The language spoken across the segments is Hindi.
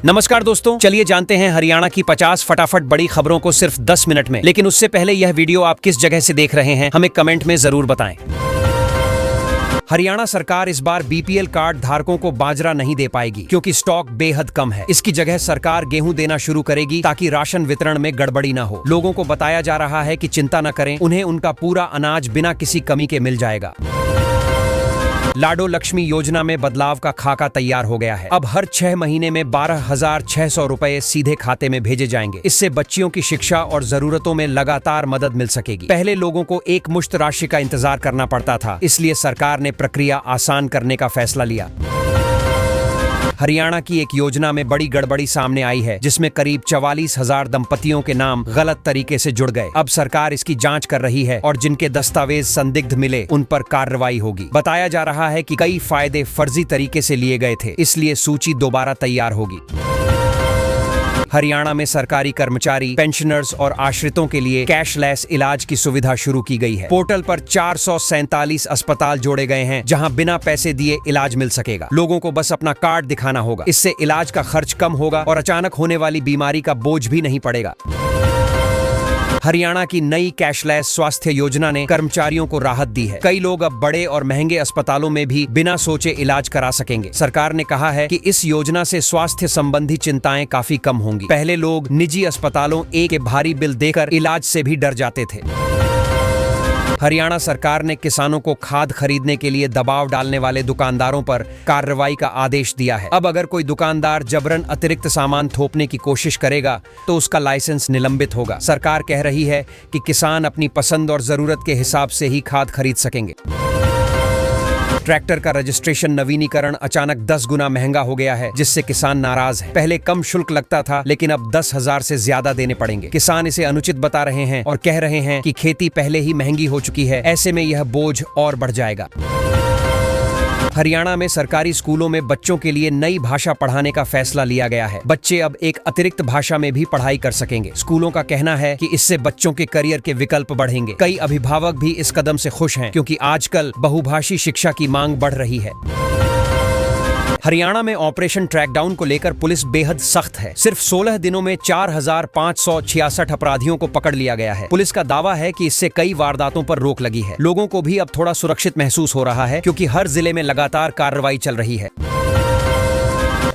नमस्कार दोस्तों, चलिए जानते हैं हरियाणा की 50 फटाफट बड़ी खबरों को सिर्फ 10 मिनट में। लेकिन उससे पहले यह वीडियो आप किस जगह से देख रहे हैं हमें कमेंट में जरूर बताएं। हरियाणा सरकार इस बार बीपीएल कार्ड धारकों को बाजरा नहीं दे पाएगी क्योंकि स्टॉक बेहद कम है। इसकी जगह सरकार गेहूं देना शुरू करेगी ताकि राशन वितरण में गड़बड़ी न हो। लोगों को बताया जा रहा है कि चिंता न करें, उन्हें उनका पूरा अनाज बिना किसी कमी के मिल जाएगा। लाडो लक्ष्मी योजना में बदलाव का खाका तैयार हो गया है। अब हर 6 महीने में 12,600 रुपए सीधे खाते में भेजे जाएंगे। इससे बच्चियों की शिक्षा और जरूरतों में लगातार मदद मिल सकेगी। पहले लोगों को एक मुश्त राशि का इंतजार करना पड़ता था, इसलिए सरकार ने प्रक्रिया आसान करने का फैसला लिया। हरियाणा की एक योजना में बड़ी गड़बड़ी सामने आई है, जिसमें करीब 44,000 दंपतियों के नाम गलत तरीके से जुड़ गए। अब सरकार इसकी जांच कर रही है और जिनके दस्तावेज संदिग्ध मिले उन पर कार्रवाई होगी। बताया जा रहा है कि कई फायदे फर्जी तरीके से लिए गए थे, इसलिए सूची दोबारा तैयार होगी। हरियाणा में सरकारी कर्मचारी, पेंशनर्स और आश्रितों के लिए कैशलेस इलाज की सुविधा शुरू की गई है। पोर्टल पर 447 अस्पताल जोड़े गए हैं जहां बिना पैसे दिए इलाज मिल सकेगा। लोगों को बस अपना कार्ड दिखाना होगा। इससे इलाज का खर्च कम होगा और अचानक होने वाली बीमारी का बोझ भी नहीं पड़ेगा। हरियाणा की नई कैशलेस स्वास्थ्य योजना ने कर्मचारियों को राहत दी है। कई लोग अब बड़े और महंगे अस्पतालों में भी बिना सोचे इलाज करा सकेंगे। सरकार ने कहा है कि इस योजना से स्वास्थ्य संबंधी चिंताएं काफी कम होंगी। पहले लोग निजी अस्पतालों के भारी बिल देकर इलाज से भी डर जाते थे। हरियाणा सरकार ने किसानों को खाद खरीदने के लिए दबाव डालने वाले दुकानदारों पर कार्रवाई का आदेश दिया है। अब अगर कोई दुकानदार जबरन अतिरिक्त सामान थोपने की कोशिश करेगा तो उसका लाइसेंस निलंबित होगा। सरकार कह रही है कि किसान अपनी पसंद और जरूरत के हिसाब से ही खाद खरीद सकेंगे। ट्रैक्टर का रजिस्ट्रेशन नवीनीकरण अचानक 10 गुना महंगा हो गया है, जिससे किसान नाराज हैं। पहले कम शुल्क लगता था, लेकिन अब 10,000 से ज्यादा देने पड़ेंगे। किसान इसे अनुचित बता रहे हैं और कह रहे हैं कि खेती पहले ही महंगी हो चुकी है। ऐसे में यह बोझ और बढ़ जाएगा। हरियाणा में सरकारी स्कूलों में बच्चों के लिए नई भाषा पढ़ाने का फैसला लिया गया है। बच्चे अब एक अतिरिक्त भाषा में भी पढ़ाई कर सकेंगे। स्कूलों का कहना है कि इससे बच्चों के करियर के विकल्प बढ़ेंगे। कई अभिभावक भी इस कदम से खुश हैं, क्योंकि आजकल बहुभाषी शिक्षा की मांग बढ़ रही है। हरियाणा में ऑपरेशन ट्रैकडाउन को लेकर पुलिस बेहद सख्त है। सिर्फ 16 दिनों में 4,566 अपराधियों को पकड़ लिया गया है। पुलिस का दावा है कि इससे कई वारदातों पर रोक लगी है। लोगों को भी अब थोड़ा सुरक्षित महसूस हो रहा है, क्योंकि हर जिले में लगातार कार्रवाई चल रही है।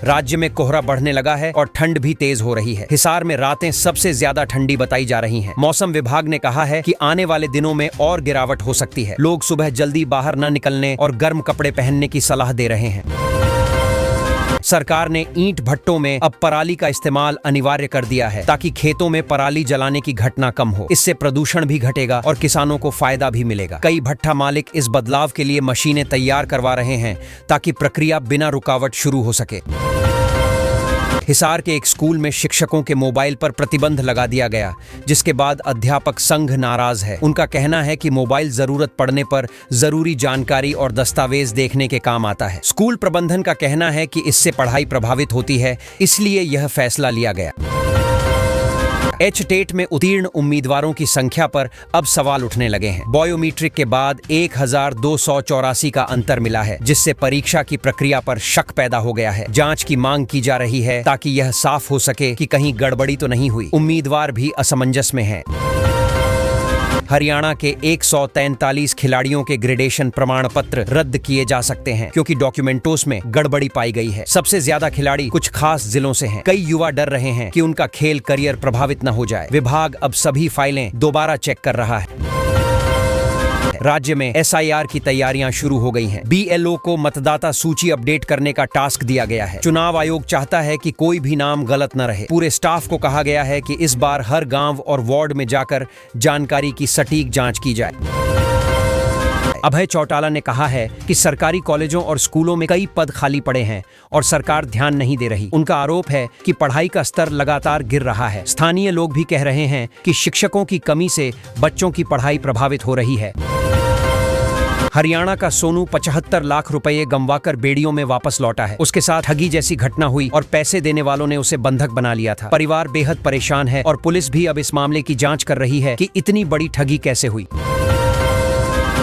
राज्य में कोहरा बढ़ने लगा है और ठंड भी तेज हो रही है। हिसार में रातें सबसे ज्यादा ठंडी बताई जा रही हैं। मौसम विभाग ने कहा है कि आने वाले दिनों में और गिरावट हो सकती है। लोग सुबह जल्दी बाहर न निकलने और गर्म कपड़े पहनने की सलाह दे रहे हैं। सरकार ने ईंट भट्टों में अब पराली का इस्तेमाल अनिवार्य कर दिया है, ताकि खेतों में पराली जलाने की घटना कम हो। इससे प्रदूषण भी घटेगा और किसानों को फायदा भी मिलेगा। कई भट्ठा मालिक इस बदलाव के लिए मशीनें तैयार करवा रहे हैं, ताकि प्रक्रिया बिना रुकावट शुरू हो सके। हिसार के एक स्कूल में शिक्षकों के मोबाइल पर प्रतिबंध लगा दिया गया, जिसके बाद अध्यापक संघ नाराज है। उनका कहना है कि मोबाइल जरूरत पड़ने पर जरूरी जानकारी और दस्तावेज देखने के काम आता है। स्कूल प्रबंधन का कहना है कि इससे पढ़ाई प्रभावित होती है, इसलिए यह फैसला लिया गया। टेट में उत्तीर्ण उम्मीदवारों की संख्या पर अब सवाल उठने लगे हैं। बायोमीट्रिक के बाद 1,284 का अंतर मिला है, जिससे परीक्षा की प्रक्रिया पर शक पैदा हो गया है। जांच की मांग की जा रही है, ताकि यह साफ हो सके कि कहीं गड़बड़ी तो नहीं हुई। उम्मीदवार भी असमंजस में हैं। हरियाणा के 143 खिलाड़ियों के ग्रेडेशन प्रमाण पत्र रद्द किए जा सकते हैं, क्योंकि डॉक्यूमेंटोस में गड़बड़ी पाई गई है। सबसे ज्यादा खिलाड़ी कुछ खास जिलों से हैं। कई युवा डर रहे हैं कि उनका खेल करियर प्रभावित न हो जाए। विभाग अब सभी फाइलें दोबारा चेक कर रहा है। राज्य में SIR की तैयारियां शुरू हो गई हैं। BLO को मतदाता सूची अपडेट करने का टास्क दिया गया है। चुनाव आयोग चाहता है कि कोई भी नाम गलत न रहे। पूरे स्टाफ को कहा गया है कि इस बार हर गांव और वार्ड में जाकर जानकारी की सटीक जांच की जाए। अभय चौटाला ने कहा है कि सरकारी कॉलेजों और स्कूलों में कई पद खाली पड़े हैं और सरकार ध्यान नहीं दे रही। उनका आरोप है कि पढ़ाई का स्तर लगातार गिर रहा है। स्थानीय लोग भी कह रहे हैं कि शिक्षकों की कमी से बच्चों की पढ़ाई प्रभावित हो रही है। हरियाणा का सोनू 75 लाख रुपए गंवाकर बेड़ियों में वापस लौटा है। उसके साथ ठगी जैसी घटना हुई और पैसे देने वालों ने उसे बंधक बना लिया था। परिवार बेहद परेशान है और पुलिस भी अब इस मामले की जांच कर रही है कि इतनी बड़ी ठगी कैसे हुई।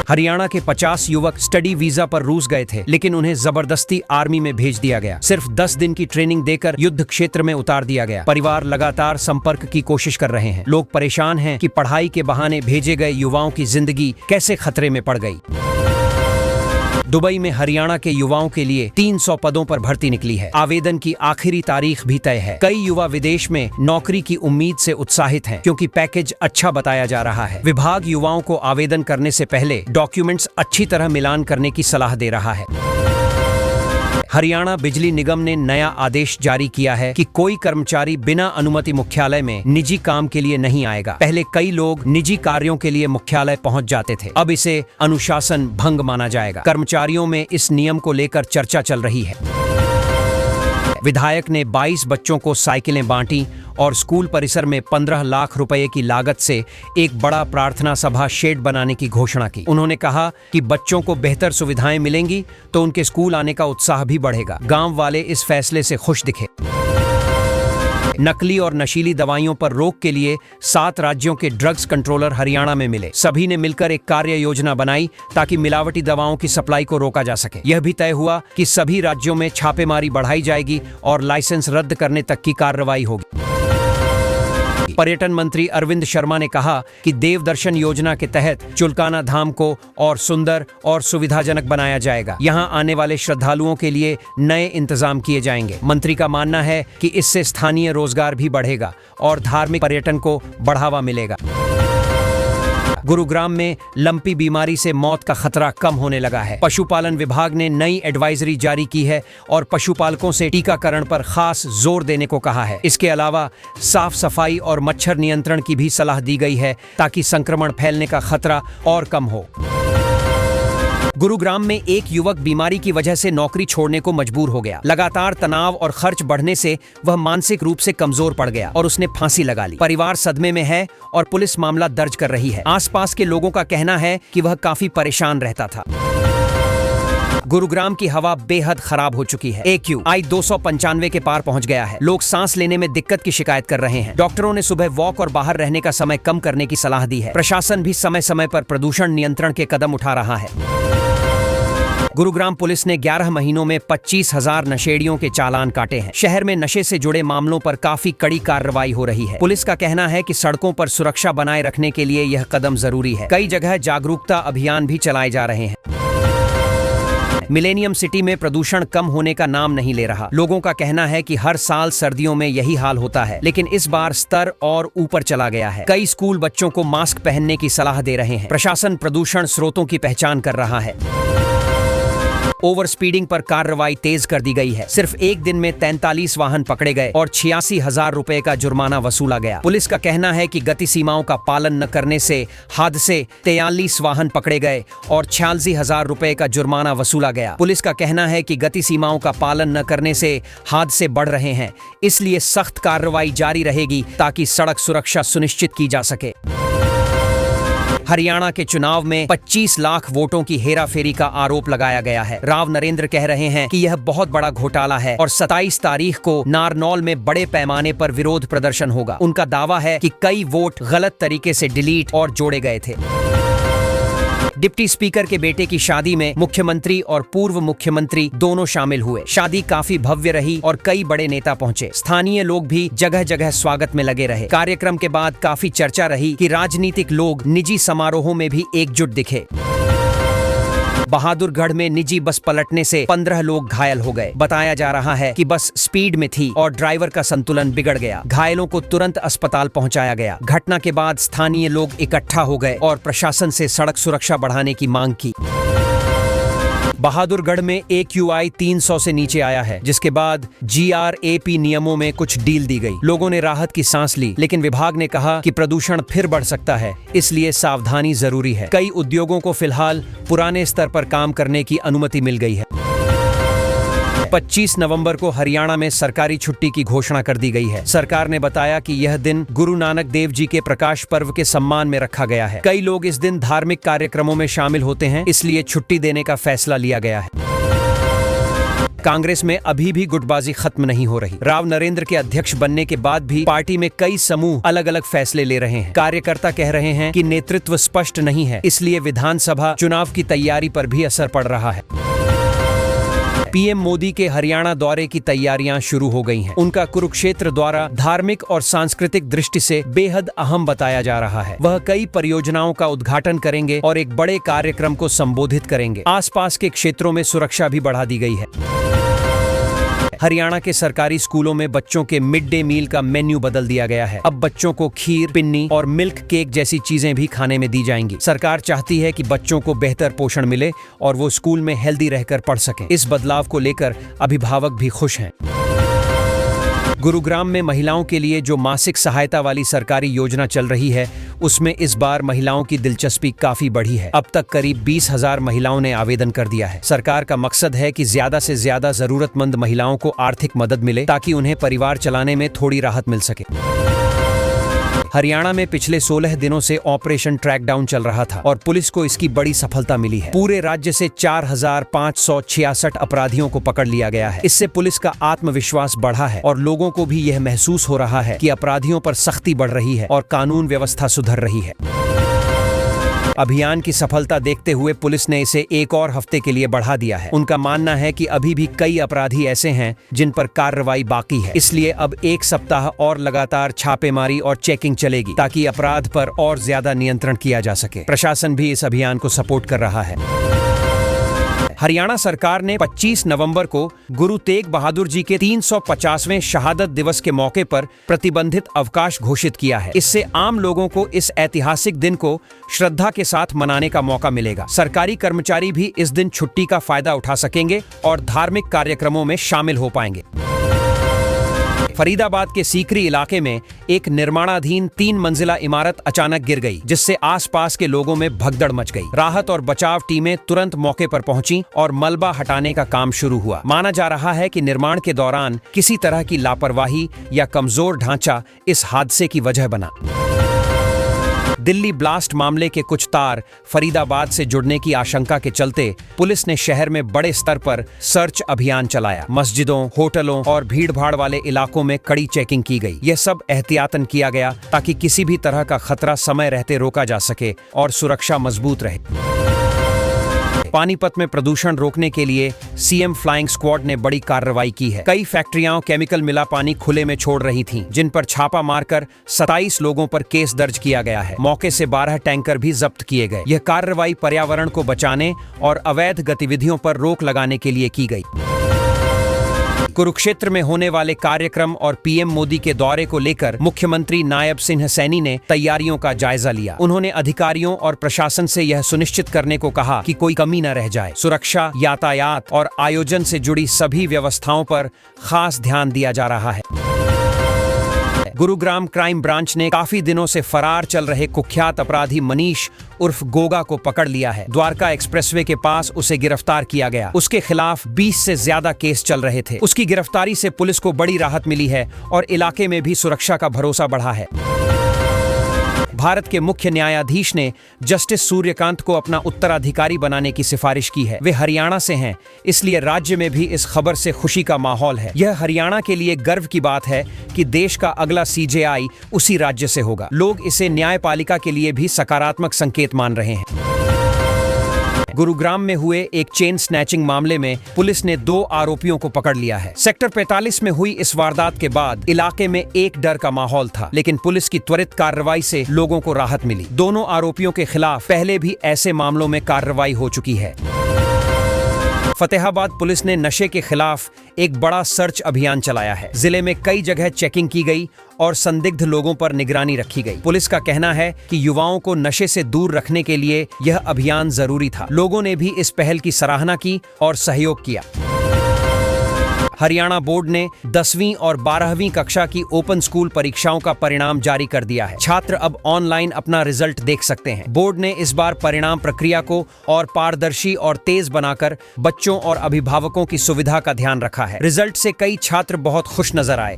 हरियाणा के 50 युवक स्टडी वीजा पर रूस गए थे, लेकिन उन्हें जबरदस्ती आर्मी में भेज दिया गया। सिर्फ 10 दिन की ट्रेनिंग देकर युद्ध क्षेत्र में उतार दिया गया। परिवार लगातार संपर्क की कोशिश कर रहे हैं। लोग परेशान हैं कि पढ़ाई के बहाने भेजे गए युवाओं की जिंदगी कैसे खतरे में पड़ गई। दुबई में हरियाणा के युवाओं के लिए 300 पदों पर भर्ती निकली है। आवेदन की आखिरी तारीख भी तय है। कई युवा विदेश में नौकरी की उम्मीद से उत्साहित हैं, क्योंकि पैकेज अच्छा बताया जा रहा है। विभाग युवाओं को आवेदन करने से पहले डॉक्यूमेंट्स अच्छी तरह मिलान करने की सलाह दे रहा है। हरियाणा बिजली निगम ने नया आदेश जारी किया है कि कोई कर्मचारी बिना अनुमति मुख्यालय में निजी काम के लिए नहीं आएगा। पहले कई लोग निजी कार्यों के लिए मुख्यालय पहुंच जाते थे, अब इसे अनुशासन भंग माना जाएगा। कर्मचारियों में इस नियम को लेकर चर्चा चल रही है। विधायक ने 22 बच्चों को साइकिलें बांटी और स्कूल परिसर में 15 लाख रुपए की लागत से एक बड़ा प्रार्थना सभा शेड बनाने की घोषणा की। उन्होंने कहा कि बच्चों को बेहतर सुविधाएं मिलेंगी तो उनके स्कूल आने का उत्साह भी बढ़ेगा। गांव वाले इस फैसले से खुश दिखे। नकली और नशीली दवाइयों पर रोक के लिए 7 राज्यों के ड्रग्स कंट्रोलर हरियाणा में मिले। सभी ने मिलकर एक कार्य योजना बनाई ताकि मिलावटी दवाओं की सप्लाई को रोका जा सके। यह भी तय हुआ कि सभी राज्यों में छापेमारी बढ़ाई जाएगी और लाइसेंस रद्द करने तक की कार्रवाई होगी। पर्यटन मंत्री अरविंद शर्मा ने कहा कि देवदर्शन योजना के तहत चुलकाना धाम को और सुंदर और सुविधाजनक बनाया जाएगा। यहां आने वाले श्रद्धालुओं के लिए नए इंतजाम किए जाएंगे। मंत्री का मानना है कि इससे स्थानीय रोजगार भी बढ़ेगा और धार्मिक पर्यटन को बढ़ावा मिलेगा। गुरुग्राम में लंपी बीमारी से मौत का खतरा कम होने लगा है। पशुपालन विभाग ने नई एडवाइजरी जारी की है और पशुपालकों से टीकाकरण पर खास जोर देने को कहा है। इसके अलावा साफ सफाई और मच्छर नियंत्रण की भी सलाह दी गई है ताकि संक्रमण फैलने का खतरा और कम हो। गुरुग्राम में एक युवक बीमारी की वजह से नौकरी छोड़ने को मजबूर हो गया। लगातार तनाव और खर्च बढ़ने से वह मानसिक रूप से कमजोर पड़ गया और उसने फांसी लगा ली। परिवार सदमे में है और पुलिस मामला दर्ज कर रही है। आसपास के लोगों का कहना है कि वह काफी परेशान रहता था। गुरुग्राम की हवा बेहद खराब हो चुकी है। AQI 295 के पार पहुंच गया है। लोग सांस लेने में दिक्कत की शिकायत कर रहे हैं। डॉक्टरों ने सुबह वॉक और बाहर रहने का समय कम करने की सलाह दी है। प्रशासन भी समय समय पर प्रदूषण नियंत्रण के कदम उठा रहा है। गुरुग्राम पुलिस ने 11 महीनों में 25,000 नशेड़ियों के चालान काटे हैं। शहर में नशे से जुड़े मामलों पर काफी कड़ी कार्रवाई हो रही है। पुलिस का कहना है कि सड़कों पर सुरक्षा बनाए रखने के लिए यह कदम जरूरी है। कई जगह जागरूकता अभियान भी चलाए जा रहे हैं। मिलेनियम सिटी में प्रदूषण कम होने का नाम नहीं ले रहा। लोगों का कहना है कि हर साल सर्दियों में यही हाल होता है, लेकिन इस बार स्तर और ऊपर चला गया है। कई स्कूल बच्चों को मास्क पहनने की सलाह दे रहे हैं। प्रशासन प्रदूषण स्रोतों की पहचान कर रहा है। ओवर स्पीडिंग पर कार्रवाई तेज कर दी गई है। सिर्फ एक दिन में 43 वाहन पकड़े गए और 86,000 रुपए का जुर्माना वसूला गया। पुलिस का कहना है कि गति सीमाओं का पालन न करने से हादसे 43 वाहन पकड़े गए और 86,000 रुपए का जुर्माना वसूला गया। पुलिस का कहना है कि गति सीमाओं का पालन न करने से हादसे बढ़ रहे हैं, इसलिए सख्त कार्रवाई जारी रहेगी ताकि सड़क सुरक्षा सुनिश्चित की जा सके। हरियाणा के चुनाव में 25 लाख वोटों की हेराफेरी का आरोप लगाया गया है। राव नरेंद्र कह रहे हैं कि यह बहुत बड़ा घोटाला है और 27 तारीख को नारनौल में बड़े पैमाने पर विरोध प्रदर्शन होगा। उनका दावा है कि कई वोट गलत तरीके से डिलीट और जोड़े गए थे। डिप्टी स्पीकर के बेटे की शादी में मुख्यमंत्री और पूर्व मुख्यमंत्री दोनों शामिल हुए। शादी काफी भव्य रही और कई बड़े नेता पहुंचे। स्थानीय लोग भी जगह जगह स्वागत में लगे रहे। कार्यक्रम के बाद काफी चर्चा रही कि राजनीतिक लोग निजी समारोहों में भी एकजुट दिखे। बहादुरगढ़ में निजी बस पलटने से 15 लोग घायल हो गए। बताया जा रहा है कि बस स्पीड में थी और ड्राइवर का संतुलन बिगड़ गया। घायलों को तुरंत अस्पताल पहुंचाया गया। घटना के बाद स्थानीय लोग इकट्ठा हो गए और प्रशासन से सड़क सुरक्षा बढ़ाने की मांग की। बहादुरगढ़ में AQI 300 से नीचे आया है, जिसके बाद GRAP नियमों में कुछ ढील दी गई। लोगों ने राहत की सांस ली, लेकिन विभाग ने कहा कि प्रदूषण फिर बढ़ सकता है, इसलिए सावधानी जरूरी है। कई उद्योगों को फिलहाल पुराने स्तर पर काम करने की अनुमति मिल गई है। 25 नवंबर को हरियाणा में सरकारी छुट्टी की घोषणा कर दी गई है। सरकार ने बताया कि यह दिन गुरु नानक देव जी के प्रकाश पर्व के सम्मान में रखा गया है। कई लोग इस दिन धार्मिक कार्यक्रमों में शामिल होते हैं, इसलिए छुट्टी देने का फैसला लिया गया है। कांग्रेस में अभी भी गुटबाजी खत्म नहीं हो रही। राव नरेंद्र के अध्यक्ष बनने के बाद भी पार्टी में कई समूह अलग अलग फैसले ले रहे हैं। कार्यकर्ता कह रहे हैं कि नेतृत्व स्पष्ट नहीं है, इसलिए विधानसभा चुनाव की तैयारी पर भी असर पड़ रहा है। पीएम मोदी के हरियाणा दौरे की तैयारियां शुरू हो गई हैं। उनका कुरुक्षेत्र दौरा धार्मिक और सांस्कृतिक दृष्टि से बेहद अहम बताया जा रहा है। वह कई परियोजनाओं का उद्घाटन करेंगे और एक बड़े कार्यक्रम को संबोधित करेंगे। आसपास के क्षेत्रों में सुरक्षा भी बढ़ा दी गई है। हरियाणा के सरकारी स्कूलों में बच्चों के मिड डे मील का मेन्यू बदल दिया गया है। अब बच्चों को खीर, पिन्नी और मिल्क केक जैसी चीजें भी खाने में दी जाएंगी। सरकार चाहती है कि बच्चों को बेहतर पोषण मिले और वो स्कूल में हेल्दी रहकर पढ़ सकें। इस बदलाव को लेकर अभिभावक भी खुश हैं। गुरुग्राम में महिलाओं के लिए जो मासिक सहायता वाली सरकारी योजना चल रही है, उसमें इस बार महिलाओं की दिलचस्पी काफी बढ़ी है। अब तक करीब 20,000 महिलाओं ने आवेदन कर दिया है। सरकार का मकसद है कि ज्यादा से ज्यादा जरूरतमंद महिलाओं को आर्थिक मदद मिले ताकि उन्हें परिवार चलाने में थोड़ी राहत मिल सके। हरियाणा में पिछले 16 दिनों से ऑपरेशन ट्रैकडाउन चल रहा था और पुलिस को इसकी बड़ी सफलता मिली है। पूरे राज्य से 4,566 अपराधियों को पकड़ लिया गया है। इससे पुलिस का आत्मविश्वास बढ़ा है और लोगों को भी यह महसूस हो रहा है कि अपराधियों पर सख्ती बढ़ रही है और कानून व्यवस्था सुधर रही है। अभियान की सफलता देखते हुए पुलिस ने इसे एक और हफ्ते के लिए बढ़ा दिया है। उनका मानना है कि अभी भी कई अपराधी ऐसे हैं जिन पर कार्रवाई बाकी है, इसलिए अब एक सप्ताह और लगातार छापेमारी और चेकिंग चलेगी ताकि अपराध पर और ज्यादा नियंत्रण किया जा सके। प्रशासन भी इस अभियान को सपोर्ट कर रहा है। हरियाणा सरकार ने 25 नवंबर को गुरु तेग बहादुर जी के 350वें शहादत दिवस के मौके पर प्रतिबंधित अवकाश घोषित किया है। इससे आम लोगों को इस ऐतिहासिक दिन को श्रद्धा के साथ मनाने का मौका मिलेगा। सरकारी कर्मचारी भी इस दिन छुट्टी का फायदा उठा सकेंगे और धार्मिक कार्यक्रमों में शामिल हो पाएंगे। फरीदाबाद के सीकरी इलाके में एक निर्माणाधीन 3 मंजिला इमारत अचानक गिर गई, जिससे आसपास के लोगों में भगदड़ मच गई। राहत और बचाव टीमें तुरंत मौके पर पहुंची और मलबा हटाने का काम शुरू हुआ। माना जा रहा है कि निर्माण के दौरान किसी तरह की लापरवाही या कमजोर ढांचा इस हादसे की वजह बना। दिल्ली ब्लास्ट मामले के कुछ तार फरीदाबाद से जुड़ने की आशंका के चलते पुलिस ने शहर में बड़े स्तर पर सर्च अभियान चलाया। मस्जिदों, होटलों और भीड़भाड़ वाले इलाकों में कड़ी चेकिंग की गई। यह सब एहतियातन किया गया ताकि किसी भी तरह का खतरा समय रहते रोका जा सके और सुरक्षा मजबूत रहे। पानीपत में प्रदूषण रोकने के लिए सीएम फ्लाइंग स्क्वाड ने बड़ी कार्रवाई की है। कई फैक्ट्रियां केमिकल मिला पानी खुले में छोड़ रही थीं, जिन पर छापा मारकर 27 लोगों पर केस दर्ज किया गया है। मौके से 12 टैंकर भी जब्त किए गए। यह कार्रवाई पर्यावरण को बचाने और अवैध गतिविधियों पर रोक लगाने के लिए की गई। कुरुक्षेत्र में होने वाले कार्यक्रम और पीएम मोदी के दौरे को लेकर मुख्यमंत्री नायब सिंह सैनी ने तैयारियों का जायजा लिया। उन्होंने अधिकारियों और प्रशासन से यह सुनिश्चित करने को कहा कि कोई कमी न रह जाए। सुरक्षा, यातायात और आयोजन से जुड़ी सभी व्यवस्थाओं पर खास ध्यान दिया जा रहा है। गुरुग्राम क्राइम ब्रांच ने काफी दिनों से फरार चल रहे कुख्यात अपराधी मनीष उर्फ गोगा को पकड़ लिया है। द्वारका एक्सप्रेसवे के पास उसे गिरफ्तार किया गया। उसके खिलाफ 20 से ज्यादा केस चल रहे थे। उसकी गिरफ्तारी से पुलिस को बड़ी राहत मिली है और इलाके में भी सुरक्षा का भरोसा बढ़ा है। भारत के मुख्य न्यायाधीश ने जस्टिस सूर्यकांत को अपना उत्तराधिकारी बनाने की सिफारिश की है। वे हरियाणा से हैं, इसलिए राज्य में भी इस खबर से खुशी का माहौल है। यह हरियाणा के लिए गर्व की बात है कि देश का अगला सीजेआई उसी राज्य से होगा। लोग इसे न्यायपालिका के लिए भी सकारात्मक संकेत मान रहे हैं। गुरुग्राम में हुए एक चेन स्नैचिंग मामले में पुलिस ने 2 आरोपियों को पकड़ लिया है। सेक्टर 45 में हुई इस वारदात के बाद इलाके में एक डर का माहौल था, लेकिन पुलिस की त्वरित कार्रवाई से लोगों को राहत मिली। दोनों आरोपियों के खिलाफ पहले भी ऐसे मामलों में कार्रवाई हो चुकी है। फतेहाबाद पुलिस ने नशे के खिलाफ एक बड़ा सर्च अभियान चलाया है। जिले में कई जगह चेकिंग की गई और संदिग्ध लोगों पर निगरानी रखी गई। पुलिस का कहना है कि युवाओं को नशे से दूर रखने के लिए यह अभियान जरूरी था। लोगों ने भी इस पहल की सराहना की और सहयोग किया। हरियाणा बोर्ड ने 10वीं और 12वीं कक्षा की ओपन स्कूल परीक्षाओं का परिणाम जारी कर दिया है। छात्र अब ऑनलाइन अपना रिजल्ट देख सकते हैं। बोर्ड ने इस बार परिणाम प्रक्रिया को और पारदर्शी और तेज बनाकर बच्चों और अभिभावकों की सुविधा का ध्यान रखा है। रिजल्ट से कई छात्र बहुत खुश नजर आए।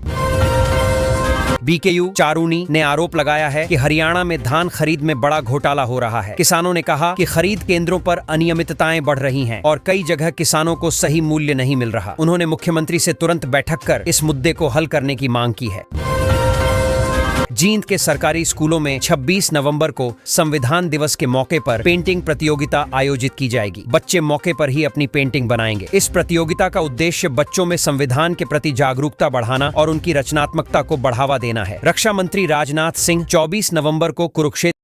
बीकेयू चारूनी ने आरोप लगाया है कि हरियाणा में धान खरीद में बड़ा घोटाला हो रहा है। किसानों ने कहा कि खरीद केंद्रों पर अनियमितताएं बढ़ रही हैं और कई जगह किसानों को सही मूल्य नहीं मिल रहा। उन्होंने मुख्यमंत्री से तुरंत बैठक कर इस मुद्दे को हल करने की मांग की है। जींद के सरकारी स्कूलों में 26 नवंबर को संविधान दिवस के मौके पर पेंटिंग प्रतियोगिता आयोजित की जाएगी। बच्चे मौके पर ही अपनी पेंटिंग बनाएंगे। इस प्रतियोगिता का उद्देश्य बच्चों में संविधान के प्रति जागरूकता बढ़ाना और उनकी रचनात्मकता को बढ़ावा देना है। रक्षा मंत्री राजनाथ सिंह 24 नवंबर को कुरुक्षेत्र